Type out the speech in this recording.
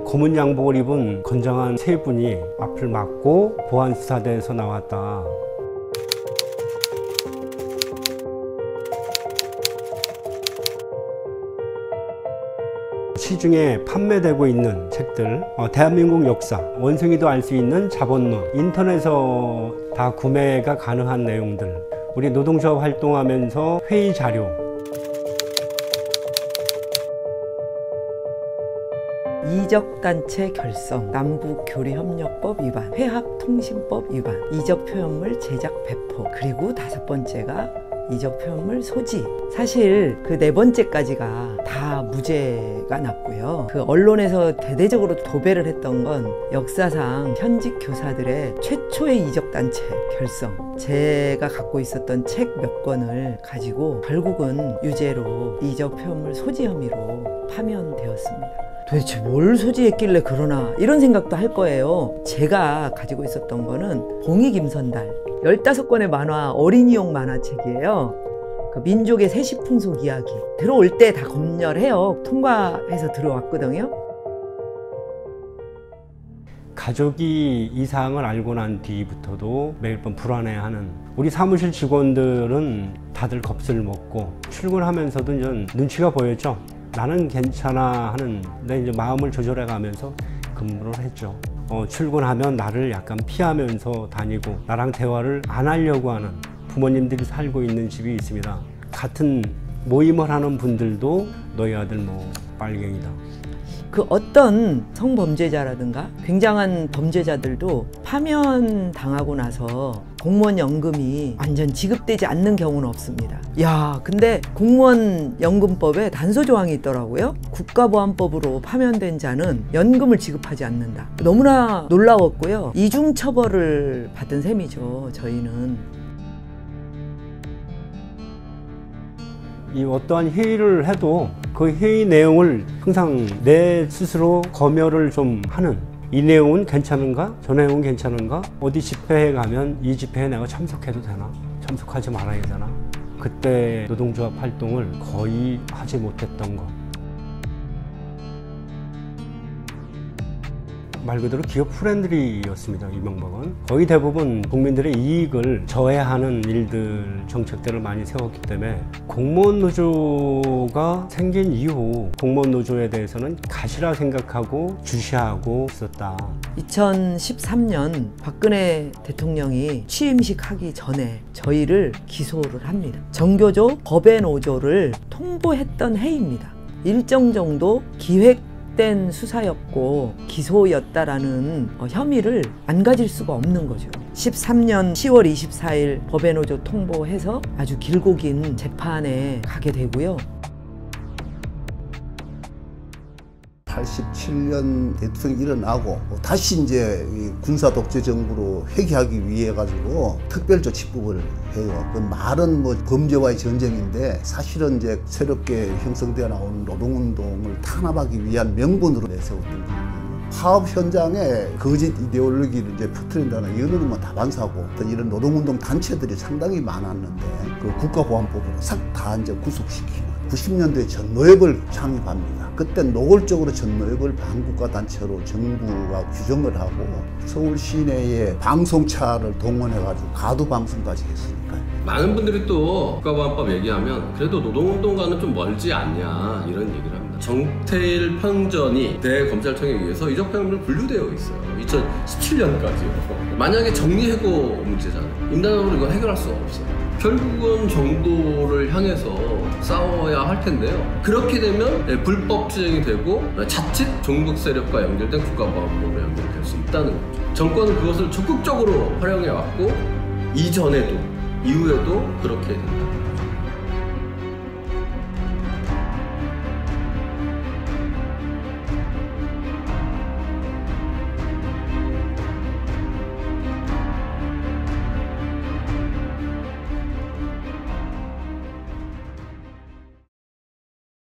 검은 양복을 입은 건장한 세 분이 앞을 막고 보안수사대에서 나왔다. 시중에 판매되고 있는 책들, 대한민국 역사, 원숭이도 알 수 있는 자본론, 인터넷에서 다 구매가 가능한 내용들, 우리 노동조합 활동하면서 회의 자료, 이적단체 결성, 남북교류협력법 위반, 회합통신법 위반, 이적표현물 제작 배포, 그리고 5번째가 이적표현물 소지. 사실 그 4번째까지가 다 무죄가 났고요. 그 언론에서 대대적으로 도배를 했던 건 역사상 현직 교사들의 최초의 이적단체 결성, 제가 갖고 있었던 책 몇 권을 가지고 결국은 유죄로 이적표현물 소지 혐의로 파면되었습니다. 도대체 뭘 소지했길래 그러나 이런 생각도 할 거예요. 제가 가지고 있었던 거는 봉이 김선달 15권의 만화, 어린이용 만화책이에요. 그 민족의 세시풍속 이야기. 들어올 때 다 검열해요. 통과해서 들어왔거든요. 가족이 이 사항을 알고 난 뒤부터도 매일 밤 불안해하는 우리 사무실 직원들은 다들 겁을 먹고 출근하면서도 이제 눈치가 보였죠. 나는 괜찮아 하는 내 이제 마음을 조절해 가면서 근무를 했죠. 출근하면 나를 약간 피하면서 다니고 나랑 대화를 안 하려고 하는 부모님들이 살고 있는 집이 있습니다. 같은 모임을 하는 분들도 너희 아들 뭐 빨갱이다. 그 어떤 성범죄자라든가 굉장한 범죄자들도 파면 당하고 나서 공무원 연금이 완전 지급되지 않는 경우는 없습니다. 야, 근데 공무원 연금법에 단서 조항이 있더라고요. 국가보안법으로 파면된 자는 연금을 지급하지 않는다. 너무나 놀라웠고요. 이중 처벌을 받은 셈이죠, 저희는. 이 어떠한 회의를 해도 그 회의 내용을 항상 내 스스로 검열을 좀 하는, 이 내용은 괜찮은가? 저 내용은 괜찮은가? 어디 집회에 가면 이 집회에 내가 참석해도 되나? 참석하지 말아야 되나? 그때 노동조합 활동을 거의 하지 못했던 것. 말 그대로 기업 프렌들리였습니다. 이명박은 거의 대부분 국민들의 이익을 저해하는 일들, 정책들을 많이 세웠기 때문에 공무원 노조가 생긴 이후 공무원 노조에 대해서는 가시라 생각하고 주시하고 있었다. 2013년 박근혜 대통령이 취임식 하기 전에 저희를 기소를 합니다. 정교조 법외노조를 통보했던 해입니다. 일정 정도 기획된 수사였고 기소였다라는 혐의를 안 가질 수가 없는 거죠. 13년 10월 24일 법외노조 통보해서 아주 길고 긴 재판에 가게 되고요. 87년 대통령이 일어나고 다시 이제 군사 독재 정부로 회귀하기 위해 가지고 특별조치법을 해요. 그 말은 뭐 범죄와의 전쟁인데 사실은 이제 새롭게 형성되어 나온 노동운동을 탄압하기 위한 명분으로 내세웠던 거예요. 파업 현장에 거짓 이데올로기를 이제 퍼뜨린다는 이거는 뭐 다반사고, 이런 노동운동 단체들이 상당히 많았는데 그 국가보안법으로 싹 다 이제 구속시키고 90년도에 전노협을 창립합니다. 그때 노골적으로 전노협을 반국가단체로 정부가 규정을 하고 서울 시내에 방송차를 동원해가지고 가두방송까지 했으니까요. 많은 분들이 또 국가보안법 얘기하면 그래도 노동운동과는 좀 멀지 않냐 이런 얘기를 합니다. 정태일 평전이 대검찰청에 의해서 이적표현물로 분류되어 있어요. 2017년까지요. 만약에 정리해고 문제잖아요. 임단으로 이건 해결할 수가 없어요. 결국은 정도를 향해서 싸워야 할 텐데요. 그렇게 되면 불법 투쟁이 되고 자칫 종북 세력과 연결된 국가보안법으로 연결될 수 있다는 거죠. 정권은 그것을 적극적으로 활용해 왔고 이전에도 이후에도 그렇게 된다.